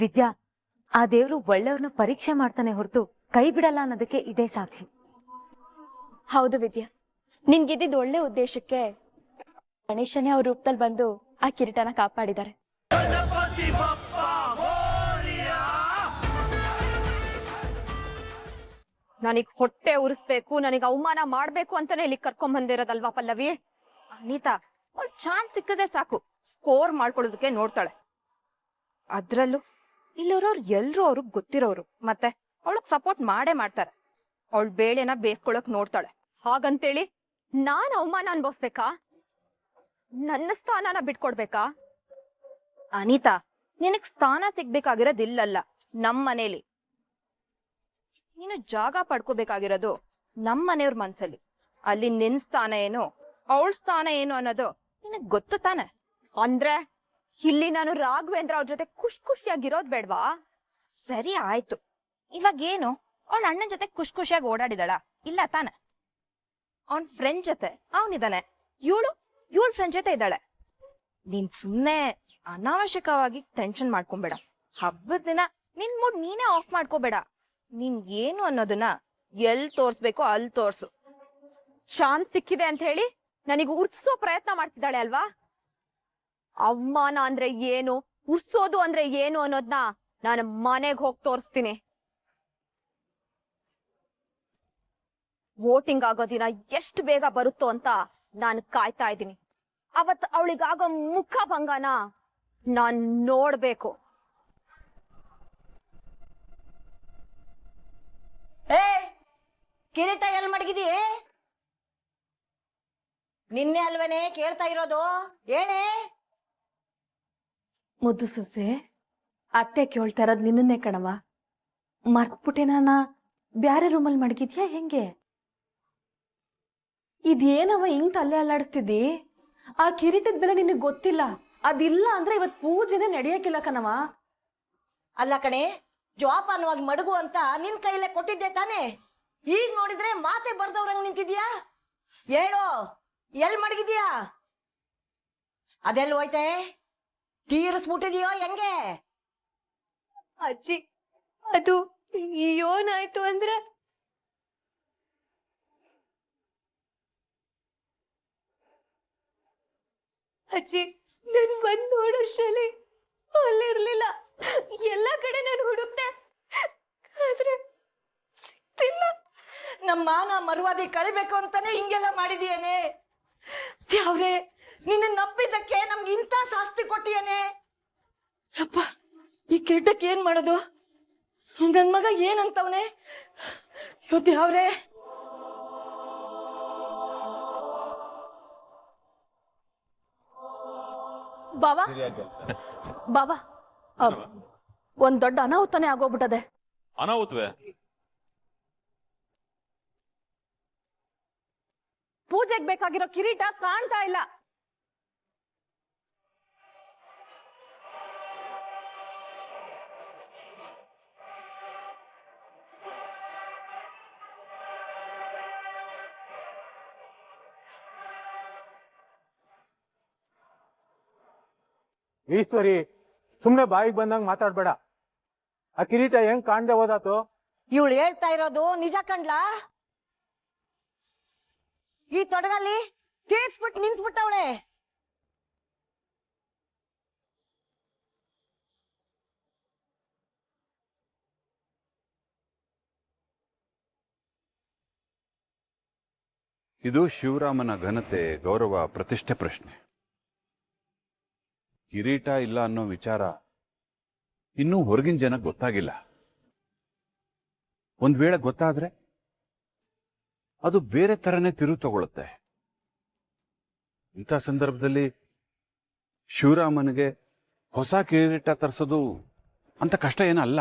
ವಿದ್ಯಾ, ಆ ದೇವ್ರು ಒಳ್ಳೆಯವ್ರನ್ನ ಪರೀಕ್ಷೆ ಮಾಡ್ತಾನೆ ಹೊರತು ಕೈ ಬಿಡಲ್ಲ ಅನ್ನೋದಕ್ಕೆ ಇದೇ ಸಾಕ್ಷಿ. ಹೌದು ವಿದ್ಯಾ, ನಿನ್ಗಿದ್ದಿದ್ ಒಳ್ಳೆ ಉದ್ದೇಶಕ್ಕೆ ಗಣೇಶನೇ ಅವ್ರ ರೂಪದಲ್ಲಿ ಬಂದು ಆ ಕಿರೀಟನ ಕಾಪಾಡಿದ್ದಾರೆ. ನನಗ್ ಹೊಟ್ಟೆ ಉರಿಸ್ಬೇಕು, ನನಗ್ ಅವಮಾನ ಮಾಡ್ಬೇಕು ಅಂತಾನೆ ಇಲ್ಲಿ ಕರ್ಕೊಂಡ್ ಬಂದಿರೋದಲ್ವಾ ಪಲ್ಲವಿ? ಅನಿತಾ, ಅವಳು ಚಾನ್ಸ್ ಸಿಕ್ಕಿದ್ರೆ ಸಾಕು ಸ್ಕೋರ್ ಮಾಡ್ಕೊಳ್ಳೋದಕ್ಕೆ ನೋಡ್ತಾಳೆ. ಅದ್ರಲ್ಲೂ ಇಲ್ಲಿರೋರು ಎಲ್ರೂ ಅವ್ರಿಗೆ ಗೊತ್ತಿರೋರು, ಮತ್ತೆ ಅವಳಗ್ ಸಪೋರ್ಟ್ ಮಾಡೇ ಮಾಡ್ತಾರೆ. ಅವಳ ಬೇಳೆನ ಬೇಯಿಸ್ಕೊಳಕ್ ನೋಡ್ತಾಳೆ. ಹಾಗಂತೇಳಿ ನಾನ್ ಅವಮಾನ ಅನ್ಭವಿಸ್ಬೇಕಾ? ನನ್ನ ಸ್ಥಾನನ ಬಿಟ್ಕೊಡ್ಬೇಕಾ? ಅನಿತಾ, ನಿನಗ್ ಸ್ಥಾನ ಸಿಗ್ಬೇಕಾಗಿರೋದಿಲ್ಲಲ್ಲ, ನಮ್ ಮನೇಲಿ. ನೀನು ಜಾಗ ಪಡ್ಕೋಬೇಕಾಗಿರೋದು ನಮ್ ಮನೆಯವ್ರ ಮನ್ಸಲ್ಲಿ. ಅಲ್ಲಿ ನಿನ್ ಸ್ಥಾನ ಏನು, ಅವಳ ಸ್ಥಾನ ಏನು ಅನ್ನೋದು ನಿನಗ್ ಗೊತ್ತು ತಾನೆ. ಅಂದ್ರೆ ಇಲ್ಲಿ ನಾನು ರಾಘವೇಂದ್ರ ಅವ್ರ ಜೊತೆ ಖುಷಿಯಾಗಿರೋದ್ ಬೇಡ್ವಾ? ಸರಿ ಆಯ್ತು, ಇವಾಗೇನು ಅವಳ ಅಣ್ಣನ ಜೊತೆ ಖುಷಿಯಾಗಿ ಓಡಾಡಿದಾಳ ಇಲ್ಲ ತಾನೆ? ಅವನ್ ಫ್ರೆಂಡ್ ಜೊತೆ ಅವನಿದಾನೆ, ಇವಳ ಫ್ರೆಂಡ್ ಜೊತೆ ಇದ್ದಾಳೆ. ನೀನ್ ಸುಮ್ನೆ ಅನಾವಶ್ಯಕವಾಗಿ ಟೆನ್ಷನ್ ಮಾಡ್ಕೊಂಬೇಡ. ಹಬ್ಬದ ದಿನ ನಿನ್ ಮೂಡ್ ನೀನೇ ಆಫ್ ಮಾಡ್ಕೋಬೇಡ. ನಿನ್ ಏನು ಅನ್ನೋದನ್ನ ಎಲ್ ತೋರ್ಸ್ಬೇಕೋ ಅಲ್ಲಿ ತೋರ್ಸು. ಚಾನ್ಸ್ ಸಿಕ್ಕಿದೆ ಅಂತ ಹೇಳಿ ನನಗೆ ಉರ್ಸೋ ಪ್ರಯತ್ನ ಮಾಡ್ತಿದ್ದಾಳೆ ಅಲ್ವಾ? ಅವಮಾನ ಅಂದ್ರೆ ಏನು, ಉರ್ಸೋದು ಅಂದ್ರೆ ಏನು ಅನ್ನೋದ್ನ ನಾನು ಮನೆಗೆ ಹೋಗಿ ತೋರಿಸ್ತೀನಿ. ವೋಟಿಂಗ್ ಆಗೋ ದಿನ ಎಷ್ಟು ಬೇಗ ಬರುತ್ತೋ ಅಂತ ನಾನು ಕಾಯ್ತಾ ಇದ್ದೀನಿ. ಅವತ್ ಅವಳಿಗಾಗೋ ಮುಖ ಭಂಗನ ನಾನ್ ನೋಡ್ಬೇಕು. ಕಿರೀಟ ಎಲ್ ಮಡಗಿದಿ? ನಿನ್ನೆ ಅಲ್ವೇನೆ ಕೇಳ್ತಾ ಇರೋದು, ಹೇಳೇ. ಮುದ್ದು ಸೊಸೆ, ಅತ್ತೆ ಕೇಳ್ತಾ ಇರೋದ್ ನಿನ್ನನ್ನೇ ಕಣವ. ಮರ್ತ್ಬಿಟ್ಟೆನಾನ ಬ್ಯಾರೆ ರೂಮಲ್ಲಿ ಮಡಗಿದ್ಯಾ ಹೆಂಗೆ? ಇದೇನವ ಹಿಂಗ್ ತಲೆ ಅಲ್ಲಾಡಿಸ್ತಿದ್ದಿ? ಆ ಕಿರೀಟದ ಬೆಲೆ ನಿನಗೆ ಗೊತ್ತಿಲ್ಲ. ಅದಿಲ್ಲ ಅಂದ್ರೆ ಇವತ್ ಪೂಜೆನೆ ನಡೆಯಕ್ಕಿಲ್ಲ ಕಣವ. ಅಲ್ಲ ಕಣೆ, ಜೋಪಾನವಾಗಿ ಮಡಗು ಅಂತ ನಿನ್ ಕೈಲೇ ಕೊಟ್ಟಿದ್ದೆ ತಾನೆ. ಈಗ ನೋಡಿದ್ರೆ ಮಾತೆ ಬರ್ದವ್ರಂಗ್ ನಿಂತಿದ್ಯಾ. ಹೇಳೋ, ಎಲ್ ಮಡಗಿದ್ಯಾ? ಅದೆಲ್ ಹೋಯ್ತೆ? ತೀರಿಸ್ಬಿಟ್ಟಿದ್ಯೋ ಹೆಂಗೆ? ಅಜ್ಜಿ, ಅದು ಏನಾಯ್ತು ಅಂದ್ರೆ ಅಜ್ಜಿ, ನನ್ ಬಂದ್ ನೋಡೋಷ್ಟರಲ್ಲಿ ಅಲ್ಲಿರ್ಲಿಲ್ಲ. ಎಲ್ಲ ಕಡೆ ನಾನು ಹುಡುಕ್ತೆ, ಆದ್ರೆ ಸಿಕ್ತಿಲ್ಲ. ನಮ್ಮ ಮಾನ ಮರುವಾದಿ ಕಳಿಬೇಕು ಅಂತಾನೆ ಹಿಂಗೆಲ್ಲ ಮಾಡಿದೀಯೇನೆ. ದೇವ್ರೆ, ನಿನ್ನ ನಂಬಿದ್ದಕ್ಕೆ ನಮ್ಗೆ ಇಂಥ ಶಾಸ್ತಿ ಕೊಟ್ಟಿಯೇನೆ. ಅಪ್ಪ, ಈ ಕಿರೀಟಕ್ಕೆ ಏನ್ ಮಾಡೋದು? ನನ್ ಮಗ ಏನಂತವನೆ? ಅಯ್ಯೋ ದೇವ್ರೆ. ಬಾವಾ ಬಾವಾ, ಒಂದ್ ದೊಡ್ಡ ಅನಾಹುತನೇ ಆಗೋಗ್ಬಿಟ್ಟದೆ. ಅನಾಹುತವೇ? ಪೂಜೆಗೆ ಬೇಕಾಗಿರೋ ಕಿರೀಟ ಕಾಣ್ತಾ ಇಲ್ಲ. ಈಶ್ವರಿ, ಸುಮ್ನೆ ಬಾಯಿಗೆ ಬಂದಂಗ್ ಮಾತಾಡ್ಬೇಡ. ಆ ಕಿರೀಟ ಹೆಂಗ್ ಕಾಣ್ದೆ ಹೋದಾತು? ಇವಳು ಹೇಳ್ತಾ ಇರೋದು ನಿಜ ಕಣ್ಲಾ? ಈ ತೊಡಗಲ್ಲಿ ತೀರ್ಸ್ಬಿಟ್ಟು ನಿಂತ್ಬಿಟ್ಟವಳೆ. ಇದು ಶಿವರಾಮನ ಘನತೆ, ಗೌರವ, ಪ್ರತಿಷ್ಠೆ ಪ್ರಶ್ನೆ. ಕಿರೀಟ ಇಲ್ಲ ಅನ್ನೋ ವಿಚಾರ ಇನ್ನೂ ಹೊರಗಿನ ಜನಕ್ಕೆ ಗೊತ್ತಾಗಿಲ್ಲ. ಒಂದ್ ವೇಳೆ ಗೊತ್ತಾದ್ರೆ ಅದು ಬೇರೆ ತರನೇ ತಿರುವು ತಗೊಳುತ್ತೆ. ಇಂಥ ಸಂದರ್ಭದಲ್ಲಿ ಶಿವರಾಮನಿಗೆ ಹೊಸ ಕಿರೀಟ ತರಿಸೋದು ಅಂತ ಕಷ್ಟ ಏನಲ್ಲ.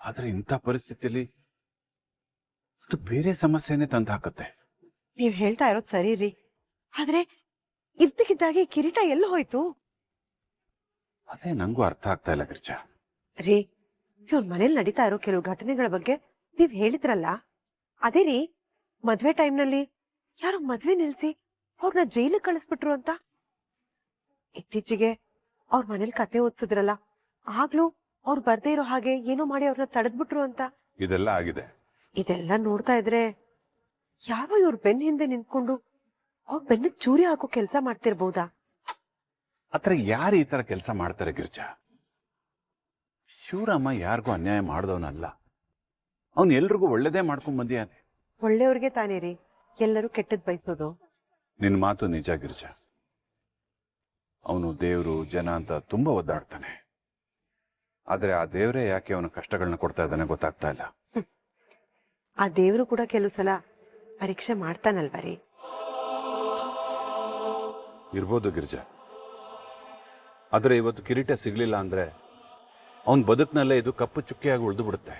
ಆದ್ರೆ ಇಂಥ ಪರಿಸ್ಥಿತಿಯಲ್ಲಿ ಅದು ಬೇರೆ ಸಮಸ್ಯೆನೇ ತಂದು ಹಾಕುತ್ತೆ. ನೀವ್ ಹೇಳ್ತಾ ಇರೋದ್ ಸರಿ ರೀ, ಆದ್ರೆ ಇದ್ದಕ್ಕಿದ್ದಾಗೆ ಕಿರೀಟ ಎಲ್ಲ ಹೋಯ್ತು? ಅದೇ ನಂಗೂ ಅರ್ಥ ಆಗ್ತಾ ಇಲ್ಲ ಗಿರ್ಜಾ. ರೀ, ಇವ್ರ ಮನೇಲಿ ನಡೀತಾ ಇರೋ ಕೆಲವು ಘಟನೆಗಳ ಬಗ್ಗೆ ನೀವ್ ಹೇಳಿದ್ರಲ್ಲ, ಅದೇ ರೀ, ಮದ್ವೆ ಟೈಮ್ನಲ್ಲಿ ಯಾರೋ ಮದ್ವೆ ನಿಲ್ಸಿ ಅವ್ರನ್ನ ಜೈಲಿಗೆ ಕಳಿಸ್ಬಿಟ್ರು ಅಂತ. ಇತ್ತೀಚೆಗೆ ಅವ್ರ ಮನೇಲಿ ಕತೆ ಓದ್ಸಿದ್ರಲ್ಲ, ಆಗ್ಲೂ ಅವ್ರು ಬರ್ದೇ ಇರೋ ಹಾಗೆ ಏನೋ ಮಾಡಿ ಅವ್ರನ್ನ ತಡೆದ್ಬಿಟ್ರು ಅಂತ. ಇದೆಲ್ಲ ಆಗಿದೆ. ಇದೆಲ್ಲ ನೋಡ್ತಾ ಇದ್ರೆ ಯಾರೋ ಇವ್ರ ಬೆನ್ನ ಹಿಂದೆ ನಿಂತ್ಕೊಂಡು ಅವ್ರ ಬೆನ್ನ ಚೂರಿ ಹಾಕೋ ಕೆಲಸ ಮಾಡ್ತಿರ್ಬೋದಾ? ಆತರ ಯಾರು ಈ ತರ ಕೆಲಸ ಮಾಡ್ತಾರೆ ಗಿರ್ಜಾ? ಶಿವರಾಮ ಯಾರಿಗೂ ಅನ್ಯಾಯ ಮಾಡಿದವನಲ್ಲ. ಅವನು ಎಲ್ರಿಗೂ ಒಳ್ಳೇದೇ ಮಾಡ್ಕೊಂಡ್ ಬಂದಿಯಾನೆ. ಒಳ್ಳೆಯವ್ರಿಗೆ ತಾನೇ ರೀ ಎಲ್ಲರೂ ಕೆಟ್ಟದ್ ಬಯಸೋದು. ನಿನ್ ಮಾತು ನಿಜ ಗಿರ್ಜಾ. ಅವನು ದೇವ್ರು ಜನ ಅಂತ ತುಂಬಾ ಒದ್ದಾಡ್ತಾನೆ. ಆದ್ರೆ ಆ ದೇವ್ರೇ ಯಾಕೆ ಅವನ ಕಷ್ಟಗಳನ್ನ ಕೊಡ್ತಾ ಇದ್ದಾನೆ ಗೊತ್ತಾಗ್ತಾ ಇಲ್ಲ. ಆ ದೇವ್ರು ಕೂಡ ಕೆಲವು ಸಲ ಪರೀಕ್ಷೆ ಮಾಡ್ತಾನಲ್ವ ರೀ. ಇರ್ಬೋದು ಗಿರ್ಜಾ. ಆದ್ರೆ ಇವತ್ತು ಕಿರೀಟ ಸಿಗ್ಲಿಲ್ಲ ಅಂದ್ರೆ ಅವನ್ ಬದುಕ್ನಲ್ಲೇ ಇದು ಕಪ್ಪು ಚುಕ್ಕಿಯಾಗಿ ಉಳಿದು ಬಿಡುತ್ತೆ.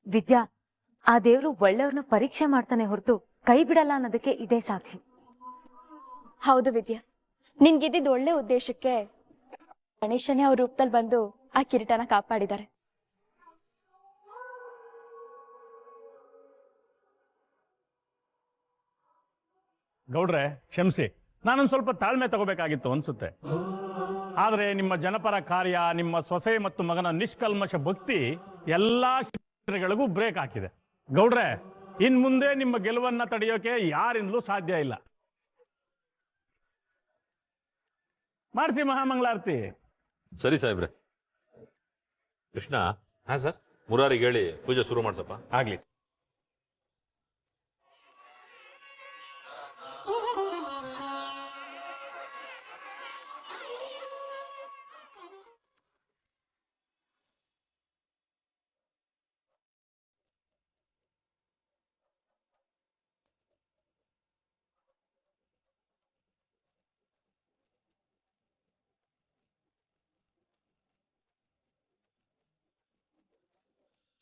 ವಿದ್ಯಾ, ಆ ದೇವ್ರು ಒಳ್ಳೆಯವ್ರನ್ನ ಪರೀಕ್ಷೆ ಮಾಡ್ತಾನೆ ಹೊರತು ಕೈ ಬಿಡಲ್ಲ ಅನ್ನೋದಕ್ಕೆ ಇದೇ ಸಾಕ್ಷಿ. ಹೌದು ವಿದ್ಯಾ, ನಿನ್ಗಿದ್ದಿದ್ ಒಳ್ಳೆ ಉದ್ದೇಶಕ್ಕೆ ಗಣೇಶನೇ ಅವ್ರ ರೂಪದಲ್ಲಿ ಬಂದು ಆ ಕಿರೀಟನ ಕಾಪಾಡಿದ್ದಾರೆ. ಗೌಡ್ರೆ ಕ್ಷಮಿಸಿ, ನಾನೊಂದು ಸ್ವಲ್ಪ ತಾಳ್ಮೆ ತಗೋಬೇಕಾಗಿತ್ತು ಅನ್ಸುತ್ತೆ. ಆದರೆ ನಿಮ್ಮ ಜನಪರ ಕಾರ್ಯ, ನಿಮ್ಮ ಸೊಸೆ ಮತ್ತು ಮಗನ ನಿಷ್ಕಲ್ಮಶ ಭಕ್ತಿ ಎಲ್ಲಾ ಕ್ಷೇತ್ರಗಳಿಗೂ ಬ್ರೇಕ್ ಹಾಕಿದೆ. ಗೌಡ್ರೆ, ಇನ್ ಮುಂದೆ ನಿಮ್ಮ ಗೆಲುವನ್ನ ತಡೆಯೋಕೆ ಯಾರಿಂದಲೂ ಸಾಧ್ಯ ಇಲ್ಲ. ಮಾಡಿಸಿ ಮಹಾಮಂಗಳಾರತಿ. ಸರಿ ಸಾಹೇಬ್ರೆ. ಕೃಷ್ಣ, ಹಾ ಸರ್, ಮುರಾರಿಗೆ ಹೇಳಿ ಪೂಜೆ ಶುರು ಮಾಡ್ಸಪ್ಪ. ಆಗ್ಲಿ.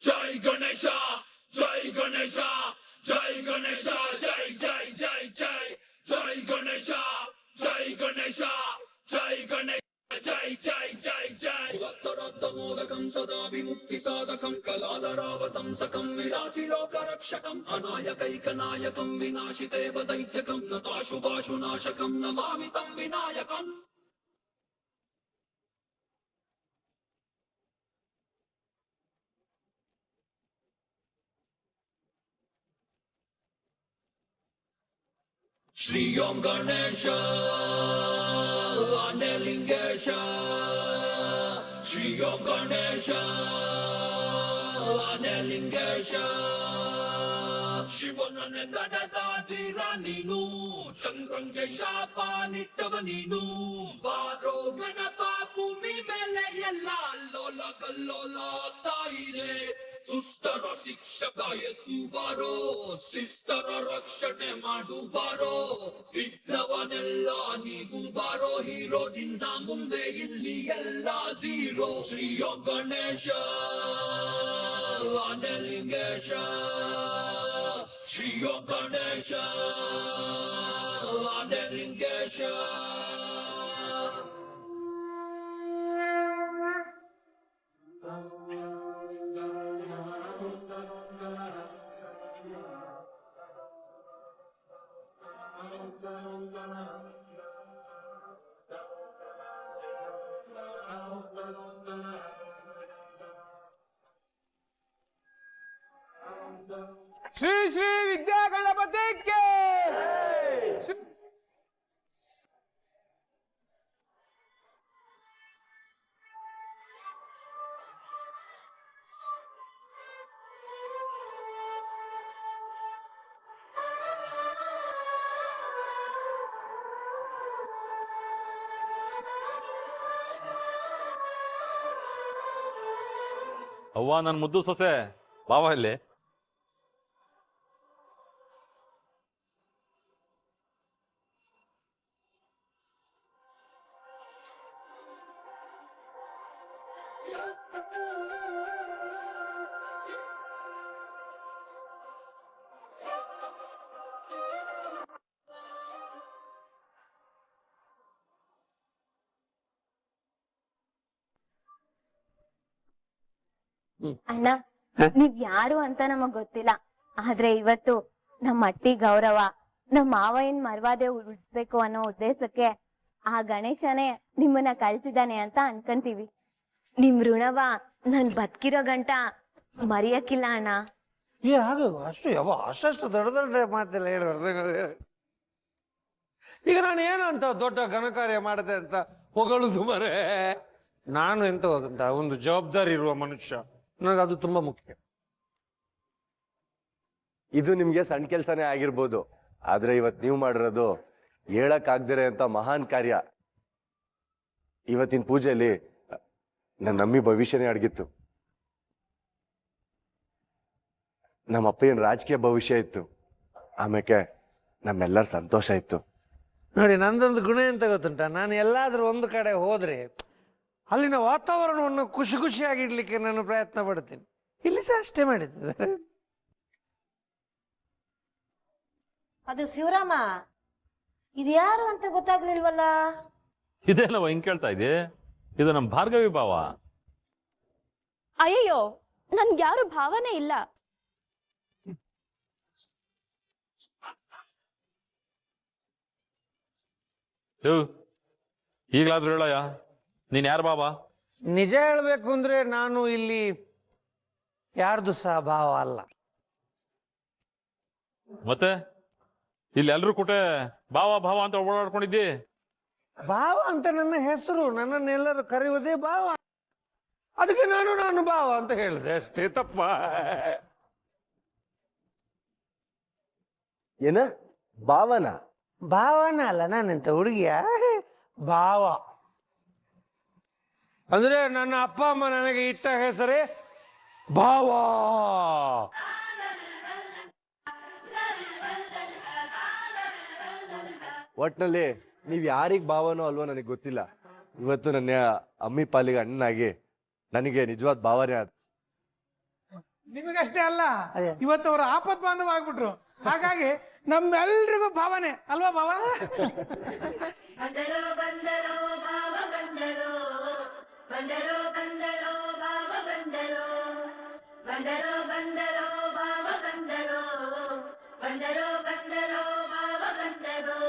ಜೈ ಗಣೇಶ, ಜೈ ಗಣೇಶ, ಜೈ ಗಣೇಶ, ಜೈ ಜೈ ಜೈ ಜೈ ಜೈ ಗಣೇಶ, ಜೈ ಗಣೇಶ, ಜೈ ಗಣೇಶ, ಜೈ ಜೈ ಜೈ ಜೈ. ಭಕ್ತರತ್ನಮೋದಕಂ ಸದಾ ವಿಮುಕ್ತಿ ಸಾಧಕಂ ಕಲಾಧರಾವತಂಸಕಂ ವಿಲಾಸಿ ಲೋಕರಕ್ಷಕಂ ಅನಾಯಕೈಕನಾಯಕಂ ವಿನಾಶಿತೇವ ದೈತ್ಯಕಂ ನತಾಶುಭಾಶುನಾಶಕಂ ನಮಾಮಿ ತಂ ವಿನಾಯಕಂ. ಶ್ರೀ ಓಂ ಗಣೇಶ ಆನೆಲಿಂಗೇಶ, ಶ್ರೀ ಓಂ ಗಣೇಶ ಆನೆಲಿಂಗೇಶ. ಶಿವನನ್ನೇ ನಡೆದಾದಿರ ನೀನು, ಚಂದ್ರಂಗೆ ಶಾಪ ನಿಟ್ಟವ ನೀನು. ಬಾರೋ ಗಣಪ, ಭೂಮಿ ಮೇಲೆ ಎಲ್ಲ ಅಲ್ಲೋಲ ಕಲ್ಲೋಲ ತಾಯಿರೇ. ದುಷ್ಟರ ಶಿಕ್ಷಕ ಎದ್ದು ಬಾರೋ, ಶಿಷ್ಟರ ರಕ್ಷಣೆ ಮಾಡು ಬಾರೋ. ವಿಘ್ನವನೆಲ್ಲ ನೀಗು ಬಾರೋ ಹೀರೋ, ನಿನ್ನ ಮುಂದೆ ಇಲ್ಲಿ ಎಲ್ಲ ಝೀರೋ. ಶ್ರೀ ಓಂ ಗಣೇಶ ಆನೆಲಿಂಗೇಶ, ಶ್ರೀ ಓಂ ಗಣೇಶ ಆನೆಲಿಂಗೇಶ. ಶ್ರೀ ಶ್ರೀ ವಿದ್ಯಾ ಗಣಪತಿಗೆ. ಅವ್ವ, ನನ್ನ ಮುದ್ದು ಸೊಸೆ, ಬಾವ ಇಲ್ಲಿ. ಅಣ್ಣ ನೀವ್ ಯಾರು ಅಂತ ನಮಗ್ ಗೊತ್ತಿಲ್ಲ, ಆದ್ರೆ ಇವತ್ತು ನಮ್ಮ ಅಟ್ಟಿ ಗೌರವ ನಮ್ಮ ಮಾವಯ್ಯನ್ ಮರ್ವಾದೆ ಉಳಿಸ್ಬೇಕು ಅನ್ನೋ ಉದ್ದೇಶಕ್ಕೆ ಆ ಗಣೇಶನೇ ನಿಮ್ಮನ್ನ ಕಳ್ಸಿದಾನೆ ಅಂತ ಅನ್ಕಂತೀವಿ. ನಿಮ್ ಋಣವ ನನ್ ಬದುಕಿರೋ ಗಂಟ ಮರೆಯಕ್ಕಿಲ್ಲ ಅಣ್ಣ. ಅಷ್ಟು ದೊಡ್ಡ ದೊಡ್ಡ ಮಾತೆಲ್ಲ ಹೇಳುವ. ಈಗ ನಾನು ಏನು ಅಂತ ದೊಡ್ಡ ಘನಕಾರ್ಯ ಮಾಡಿದೆ ಅಂತ ಹೊಗಳುದು ಮರೆ. ನಾನು ಎಂತ ಹೋದಂತ ಒಂದು ಜವಾಬ್ದಾರಿ ಇರುವ ಮನುಷ್ಯ, ನನಗದು ತುಂಬಾ ಮುಖ್ಯ. ಇದು ನಿಮ್ಗೆ ಸಣ್ಣ ಕೆಲ್ಸನೇ ಆಗಿರ್ಬೋದು, ಆದ್ರೆ ಇವತ್ ನೀವು ಮಾಡಿರೋದು ಹೇಳಕ್ಕಾಗ್ದಿರೆ ಅಂತ ಮಹಾನ್ ಕಾರ್ಯ. ಇವತ್ತಿನ ಪೂಜೆಯಲ್ಲಿ ನನ್ನ ನಮ್ಮಿ ಭವಿಷ್ಯನೇ ಅಡಗಿತ್ತು. ನಮ್ಮ ಅಪ್ಪಯ್ಯನ ರಾಜಕೀಯ ಭವಿಷ್ಯ ಇತ್ತು, ಆಮೇಲೆ ನಮ್ಮೆಲ್ಲರ ಸಂತೋಷ ಇತ್ತು. ನೋಡಿ, ನಂದೊಂದು ಗುಣ ಎಂತ ಗೊತ್ತುಂಟ, ನಾನು ಎಲ್ಲಾದ್ರೂ ಒಂದು ಕಡೆ ಹೋದ್ರೆ ಅಲ್ಲಿನ ವಾತಾವರಣವನ್ನು ಖುಷಿ ಖುಷಿಯಾಗಿಡ್ಲಿಕ್ಕೆ ನಾನು ಪ್ರಯತ್ನ ಪಡ್ತೀನಿ. ಇಲ್ಲಿ ಸಹ ಅಷ್ಟೇ ಮಾಡಿದ್ದೆ. ಅದು ಶಿವರಾಮ, ಇದು ಯಾರು ಅಂತ ಗೊತ್ತಾಗ್ಲಿಲ್ವಲ್ಲ? ಇದೇನವ ಹಿಂಗ್ ಕೇಳ್ತಾ ಇದೆ? ಇದು ನಮ್ಮ ಭಾರ್ಗವಿ ಭಾವ. ಅಯ್ಯಯ್ಯೋ, ನನ್ಗ್ಯಾರು ಭಾವನೆ ಇಲ್ಲ. ಈಗಲಾದ್ರೂ ಹೇಳಯ್ಯ, ನೀನ್ ಯಾರು ಬಾಬಾ? ನಿಜ ಹೇಳ್ಬೇಕು ಅಂದ್ರೆ ನಾನು ಇಲ್ಲಿ ಯಾರ್ದು ಸಹ ಭಾವ ಅಲ್ಲ. ಮತ್ತೆ ಇಲ್ಲಿ ಎಲ್ರೂ ಕೂಟೆ ಭಾವ ಭಾವ ಅಂತ ಓಡಾಡ್ಕೊಂಡಿದ್ದಿ? ಭಾವ ಅಂತ ನನ್ನ ಹೆಸರು, ನನ್ನನ್ನೆಲ್ಲರೂ ಕರೆಯುವುದೇ ಭಾವ. ಅದಕ್ಕೆ ನಾನು ಭಾವ ಅಂತ ಹೇಳಿದೆ ಅಷ್ಟೇ. ತಪ್ಪ? ಏನ ಭಾವನ? ಭಾವನ ಅಲ್ಲ, ನಾನೆಂತ ಹುಡುಗಿಯ? ಭಾವ ಅಂದ್ರೆ ನನ್ನ ಅಪ್ಪ ಅಮ್ಮ ನನಗೆ ಇಟ್ಟ ಹೆಸರೇ ಭಾವ. ಒಟ್ನಲ್ಲಿ ನೀವ್ ಯಾರಿಗ್ ಭಾವನೋ ಅಲ್ವೋ ನನಗೆ ಗೊತ್ತಿಲ್ಲ, ಇವತ್ತು ನನ್ನ ಅಮ್ಮಿ ಪಾಲಿಗೆ ಅಣ್ಣನಾಗಿ ನನಗೆ ನಿಜವಾದ ಭಾವನೆ ಆದ. ನಿಮಗಷ್ಟೇ ಅಲ್ಲ, ಇವತ್ತು ಅವರು ಆಪತ್ ಬಾಂಧವ ಆಗ್ಬಿಟ್ರು. ಹಾಗಾಗಿ ನಮ್ಮೆಲ್ರಿಗೂ ಭಾವನೆ ಅಲ್ವಾ ಭಾವ? ಬಂದರೋ ಬಂದರೋ ಭಾವ ಬಂದರೋ, ಬಂದರೋ ಬಂದರೋ ಭಾವ ಬಂದರೋ, ಬಂದರೋ ಬಂದರೋ ಭಾವ ಬಂದರೋ, ಬಂದರೋ ಬಂದರೋ ಭಾವ ಬಂದರೋ.